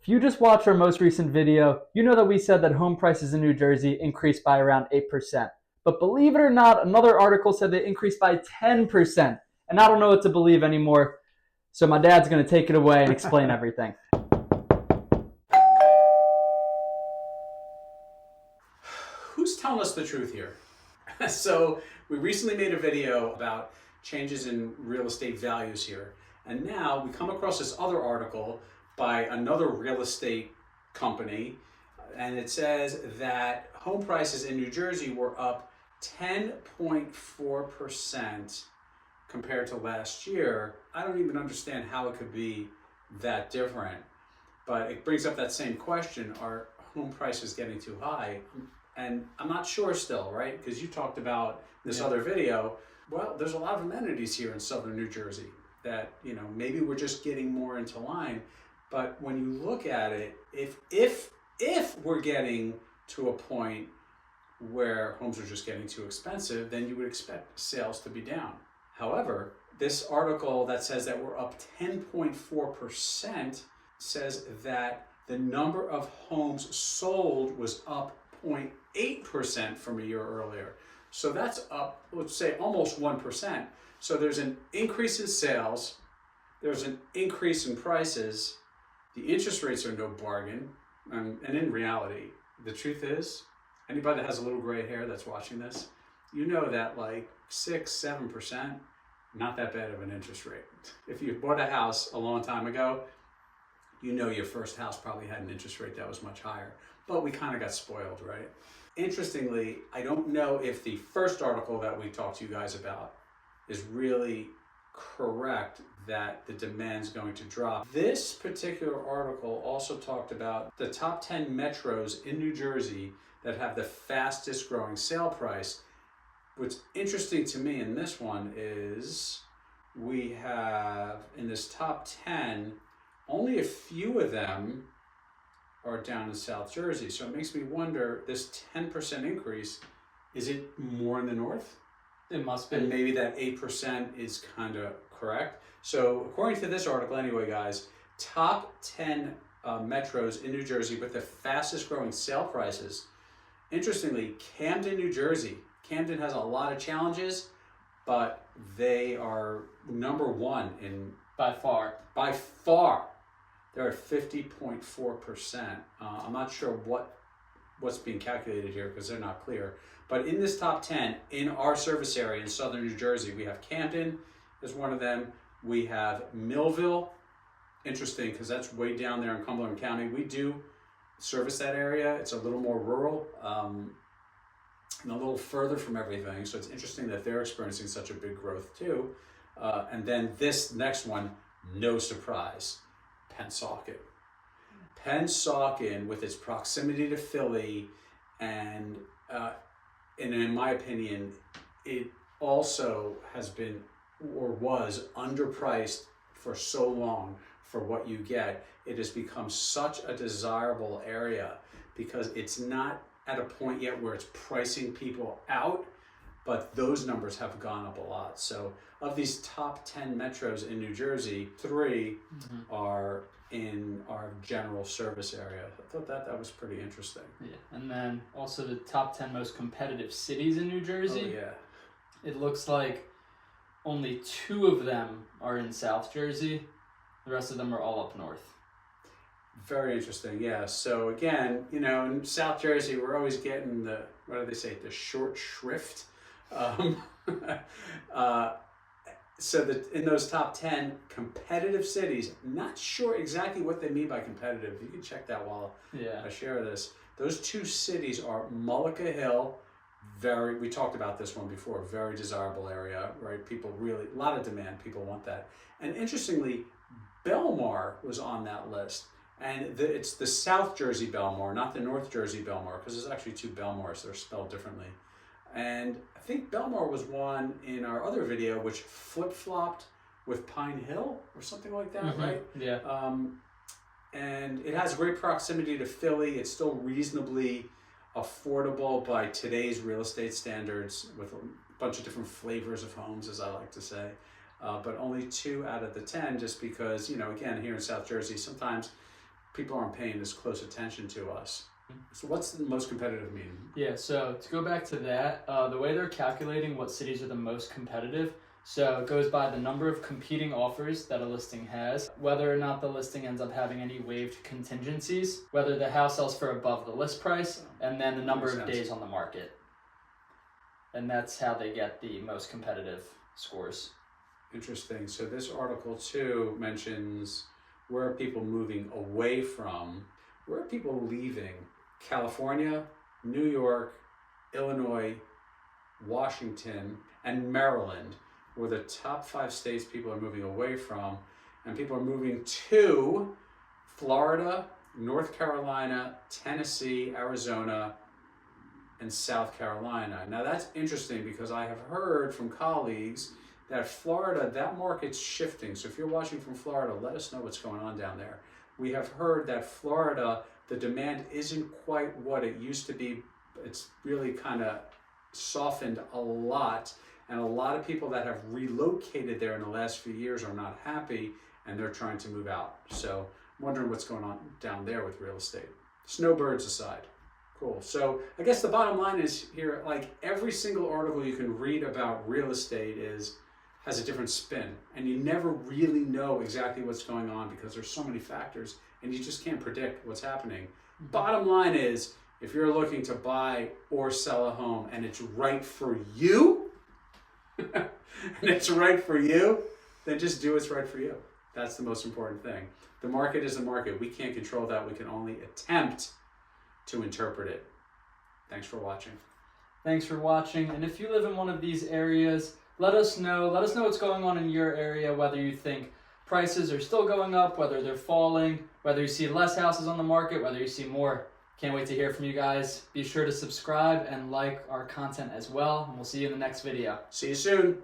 you just watched our most recent video, you know that we said that home prices in New Jersey increased by around 8%. But believe it or not, another article said they increased by 10%. And I don't know what to believe anymore. So my dad's going to take it away and explain everything. Who's telling us the truth here? So we recently made a video about changes in real estate values here. And now we come across this other article by another real estate company. And it says that home prices in New Jersey were up 10.4% compared to last year. I don't even understand how it could be that different. But it brings up that same question, are home prices getting too high? And I'm not sure still, right? Because you talked about this other video. Well, there's a lot of amenities here in southern New Jersey that, you know, maybe we're just getting more into line. But when you look at it, if we're getting to a point where homes are just getting too expensive, then you would expect sales to be down. However, this article that says that we're up 10.4% says that the number of homes sold was up 0.8% from a year earlier. So that's up, let's say, almost 1%. So there's an increase in sales, there's an increase in prices, the interest rates are no bargain, and in reality, the truth is, anybody that has a little gray hair that's watching this, you know that like 6-7%, not that bad of an interest rate. If you bought a house a long time ago, you know your first house probably had an interest rate that was much higher, but we kind of got spoiled, right? Interestingly, I don't know if the first article that we talked to you guys about is really correct that the demand's going to drop. This particular article also talked about the top 10 metros in New Jersey that have the fastest growing sale price. What's interesting to me in this one is we have in this top 10, only a few of them are down in South Jersey. So it makes me wonder, this 10% increase, is it more in the north? It must be. And maybe that 8% is kind of correct. So according to this article anyway, guys, top 10 metros in New Jersey with the fastest growing sale prices. Interestingly, Camden, New Jersey. Camden has a lot of challenges, but they are number one in... By far. By far. They're at 50.4%. I'm not sure what's being calculated here because they're not clear. But in this top 10, in our service area in southern New Jersey, we have Camden as one of them. We have Millville. Interesting, because that's way down there in Cumberland County. We do service that area. It's a little more rural and a little further from everything. So it's interesting that they're experiencing such a big growth too. And then this next one, no surprise, Pennsauken. Pennsauken, with its proximity to Philly, and in my opinion, it also has been or was underpriced for so long for what you get. It has become such a desirable area because it's not at a point yet where it's pricing people out, but those numbers have gone up a lot. So of these top 10 metros in New Jersey, 3 are in our general service area. I thought that was pretty interesting. Yeah, and then also the top 10 most competitive cities in New Jersey. Oh, yeah. It looks like only 2 of them are in South Jersey. The rest of them are all up north. Very interesting, yeah. So again, you know, in South Jersey, we're always getting the, what do they say, the short shrift. So that in those top 10 competitive cities, not sure exactly what they mean by competitive. You can check that while I share this. Those 2 cities are Mullica Hill, we talked about this one before, very desirable area, right? People really, a lot of demand, people want that. And interestingly, Belmar was on that list. And it's the South Jersey Belmar, not the North Jersey Belmar, because there's actually 2 Belmars, they're spelled differently. And I think Belmar was one in our other video, which flip-flopped with Pine Hill or something like that, right? Yeah. And it has great proximity to Philly. It's still reasonably affordable by today's real estate standards with a bunch of different flavors of homes, as I like to say. But only 2 out of the 10, just because, you know, again, here in South Jersey, sometimes people aren't paying as close attention to us. So what's the most competitive mean? Yeah, so to go back to that, the way they're calculating what cities are the most competitive, so it goes by the number of competing offers that a listing has, whether or not the listing ends up having any waived contingencies, whether the house sells for above the list price, and then the number Makes of sense. days on the market. And that's how they get the most competitive scores. Interesting. So this article too mentions where are people moving away from, where are people leaving? California, New York, Illinois, Washington, and Maryland were the top 5 states people are moving away from, and people are moving to Florida, North Carolina, Tennessee, Arizona, and South Carolina. Now that's interesting because I have heard from colleagues that Florida, that market's shifting. So if you're watching from Florida, let us know what's going on down there. We have heard that Florida, the demand isn't quite what it used to be. It's really kind of softened a lot. And a lot of people that have relocated there in the last few years are not happy and they're trying to move out. So I'm wondering what's going on down there with real estate. Snowbirds aside. Cool. So I guess the bottom line is here, like every single article you can read about real estate has a different spin, and you never really know exactly what's going on because there's so many factors and you just can't predict what's happening. Bottom line is, if you're looking to buy or sell a home and it's right for you, then just do what's right for you. That's the most important thing. The market is the market. We can't control that. We can only attempt to interpret it. Thanks for watching. Thanks for watching, and if you live in one of these areas, let us know what's going on in your area, whether you think prices are still going up, whether they're falling, whether you see less houses on the market, whether you see more. Can't wait to hear from you guys. Be sure to subscribe and like our content as well, and we'll see you in the next video. See you soon.